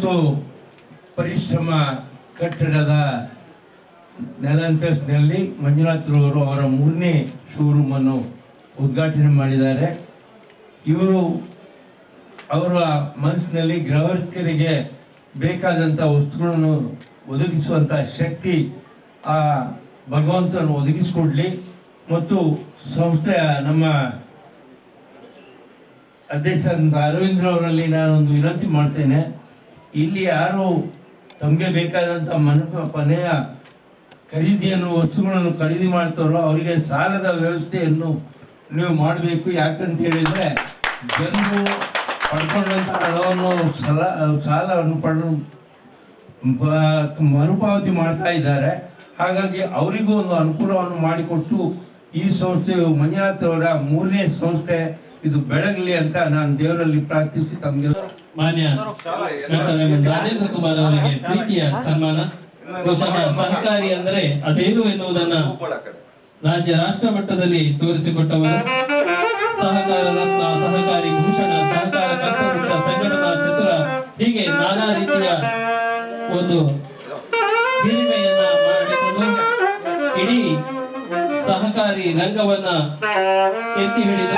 ಮತ್ತು ಪರಿಶ್ರಮ ಕಟ್ಟಡದ ನೆಲಂತಸ್ತಿನಲ್ಲಿ ಮಂಜುನಾಥ್ರವರು ಅವರ 3ನೇ ಶೋರೂಮನ್ನು ಉದ್ಘಾಟನೆ ಮಾಡಿದ್ದಾರೆ. ಇವರು ಅವರ ಮನಸ್ಸಿನಲ್ಲಿ ಗ್ರಾಹಕರಿಗೆ ಬೇಕಾದಂಥ ವಸ್ತುಗಳನ್ನು ಒದಗಿಸುವಂಥ ಶಕ್ತಿ ಆ ಭಗವಂತನು ಒದಗಿಸಿಕೊಡ್ಲಿ. ಮತ್ತು ಸಂಸ್ಥೆಯ ನಮ್ಮ ಅಧ್ಯಕ್ಷರಾದಂಥ ಅರವಿಂದ್ರವರಲ್ಲಿ ನಾನೊಂದು ವಿನಂತಿ ಮಾಡ್ತೇನೆ. ಇಲ್ಲಿ ಯಾರು ತಮಗೆ ಬೇಕಾದಂಥ ಮನೆಯ ಖರೀದಿಯನ್ನು ವಸ್ತುಗಳನ್ನು ಖರೀದಿ ಮಾಡ್ತಾರೋ ಅವರಿಗೆ ಸಾಲದ ವ್ಯವಸ್ಥೆಯನ್ನು ನೀವು ಮಾಡಬೇಕು. ಯಾಕಂತ ಹೇಳಿದರೆ ಜನರು ಪಡ್ಕೊಂಡಂಥ ಹಣವನ್ನು ಸಾಲವನ್ನು ಮರುಪಾವತಿ ಮಾಡ್ತಾ ಇದ್ದಾರೆ. ಹಾಗಾಗಿ ಅವರಿಗೂ ಒಂದು ಅನುಕೂಲವನ್ನು ಮಾಡಿಕೊಟ್ಟು ಈ ಸಂಸ್ಥೆಯು ಮಂಜುನಾಥ್ ಅವರ 3ನೇ ಸಂಸ್ಥೆ ಇದು ಬೆಳಗಲಿ ಅಂತ ನಾನು ದೇವರಲ್ಲಿ ಪ್ರಾರ್ಥಿಸಿ ತಮಗೆ ಮಾನ್ಯ ರಾಜೇಂದ್ರ ಕುಮಾರ್ ಅವರಿಗೆ ಪ್ರೀತಿಯ ಸನ್ಮಾನ. ಬಹುಶಃ ಸಹಕಾರಿ ಅಂದರೆ ಅದೇನು ಎನ್ನುವುದನ್ನ ರಾಜ್ಯ ರಾಷ್ಟ್ರ ಮಟ್ಟದಲ್ಲಿ ತೋರಿಸಿಕೊಟ್ಟವರು. ಸಹಕಾರ ರತ್ನ, ಸಹಕಾರಿ ಭೂಷಣ, ಸಹಕಾರ ಕಲ್ಪವೃಕ್ಷ, ಸಂಘಟನಾ ಚತುರ, ಹೀಗೆ ನಾನಾ ರೀತಿಯ ಒಂದು ಹಿರಿಮೆಯನ್ನ ಮಾಡಿಕೊಂಡು ಇಡೀ ಸಹಕಾರಿ ರಂಗವನ್ನ ಎತ್ತಿ ಹಿಡಿದು